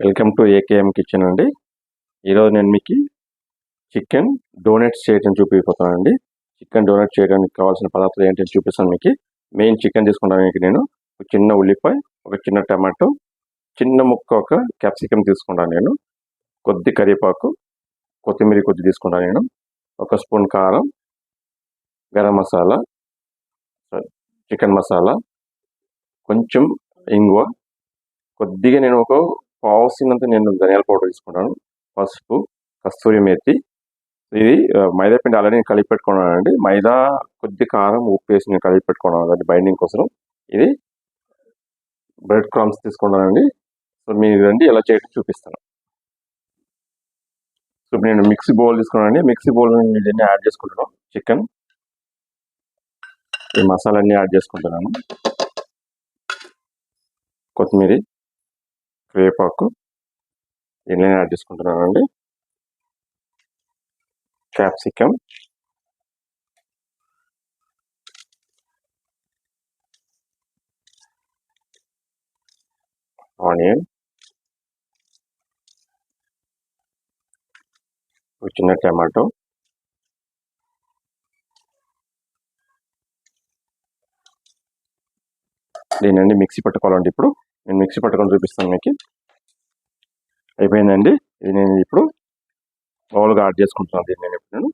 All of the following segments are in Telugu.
వెల్కమ్ టు ఏకేఎం కిచెన్ అండి. ఈరోజు నేను మీకు చికెన్ డోనట్స్ చేయడం చూపిపోతానండి. చికెన్ డోనట్స్ చేయడానికి కావాల్సిన పదార్థాలు ఏంటని చూపిస్తాను మీకు. మెయిన్ చికెన్ తీసుకుంటాను మీకు నేను. ఒక చిన్న ఉల్లిపాయ, ఒక చిన్న టమాటో, చిన్న ముక్క ఒక క్యాప్సికమ్ తీసుకుంటాను నేను. కొద్ది కరివేపాకు, కొత్తిమీర కొద్ది తీసుకుంటాను నేను. ఒక స్పూన్ కారం, గరం మసాలా, చికెన్ మసాలా, కొంచెం ఇంగువ, కొద్దిగా నేను ఒక పావుసినంత నేను ధనియాల పౌడర్ తీసుకుంటాను, పసుపు, కస్తూరి మేతి. ఇది మైదా పిండి ఆల్రెడీ నేను కలిపి పెట్టుకున్నానండి. మైదా, కొద్ది కారం, ఉప్పు వేసి నేను కలిపి పెట్టుకున్నాను అది బైండింగ్ కోసం. ఇది బ్రెడ్ క్రమ్స్ తీసుకున్నానండి. సో మీరు రండి ఎలా చేయడం చూపిస్తాను. సో నేను మిక్సీ బౌల్ తీసుకున్నానండి. మిక్సీ బౌల్ దీన్ని యాడ్ చేసుకుంటున్నాను. చికెన్, ఈ మసాలాన్ని యాడ్ చేసుకుంటున్నాను. కొత్తిమీర, కరివేపాకు దీన్ని యాడ్ చేసుకుంటున్నానండి. క్యాప్సికమ్, ఆనియన్, ఒక చిన్న టమాటో, దీన్ని మిక్సీ పట్టుకోవాలండి. ఇప్పుడు నేను మిక్సీ పట్టుకొని చూపిస్తాను మీకు. అయిపోయిందండి. ఇది నేను ఇప్పుడు బౌల్గా యాడ్ చేసుకుంటున్నాను. దీన్ని నేను ఇప్పుడు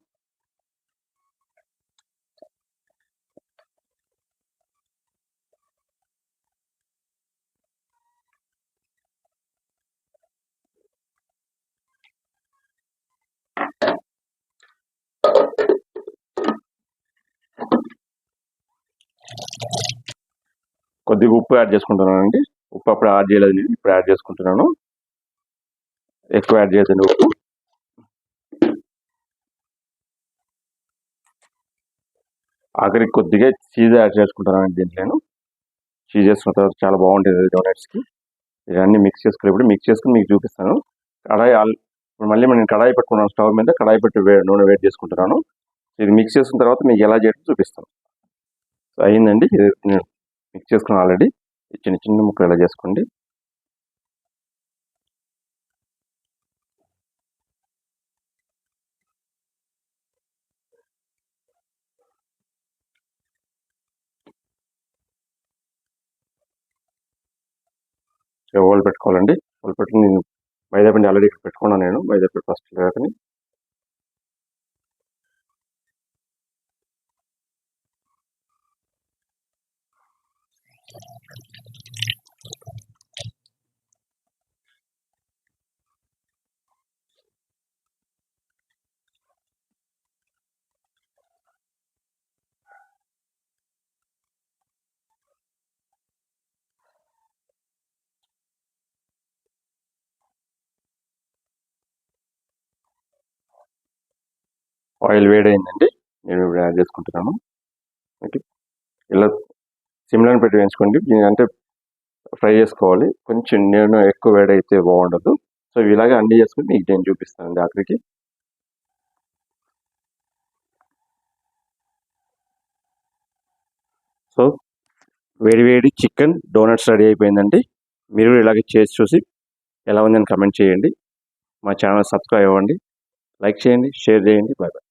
కొద్దిగా ఉప్పు యాడ్ చేసుకుంటున్నాను అండి. ఉప్పు అప్పుడు యాడ్ చేయలేదు, నేను ఇప్పుడు యాడ్ చేసుకుంటున్నాను. ఎక్కువ యాడ్ చేయదండి ఉప్పు. ఆఖరికి కొద్దిగా చీజ్ యాడ్ చేసుకుంటున్నాను దీంట్లో. నేను చీజ్ చేసుకున్న తర్వాత చాలా బాగుంటుంది డోనట్స్కి. ఇవన్నీ మిక్స్ చేసుకుని మీకు చూపిస్తాను. కడాయి మళ్ళీ నేను కడాయి పెట్టుకున్నాను. స్టవ్ మీద కడాయి పెట్టి నూనె వేడి చేసుకుంటున్నాను. ఇది మిక్స్ చేసుకున్న తర్వాత మీకు ఎలా చేయడం చూపిస్తాను. సో అయిందండి. నేను మిక్స్ చేసుకున్నాను ఆల్రెడీ. చిన్న చిన్న ముక్కలు ఎలా చేసుకోండి. ఓల్ పెట్టుకోవాలండి. ఓల్ పెట్టుకుని నేను మైదా పిండి ఆల్రెడీ ఇక్కడ పెట్టుకున్నాను. నేను మైదా పిండి ఫస్ట్ లేకని ఆయిల్ వేడైందండి. నేను ఇప్పుడు యాడ్ చేసుకుంటున్నాను. ఓకే, ఇలా సిమ్లను పెట్టి వేయించుకోండి. అంటే ఫ్రై చేసుకోవాలి. కొంచెం నేను ఎక్కువ వేడైతే బాగుండదు. సో ఇలాగే అన్నీ చేసుకుని మీకు నేను చూపిస్తానండి ఆఖరికి. సో వేడి చికెన్ డోనట్స్ రెడీ అయిపోయిందండి. మీరు ఇలాగే చేసి చూసి ఎలా ఉందని కమెంట్ చేయండి. మా ఛానల్ సబ్స్క్రైబ్ అవ్వండి, లైక్ చేయండి, షేర్ చేయండి. Bye bye.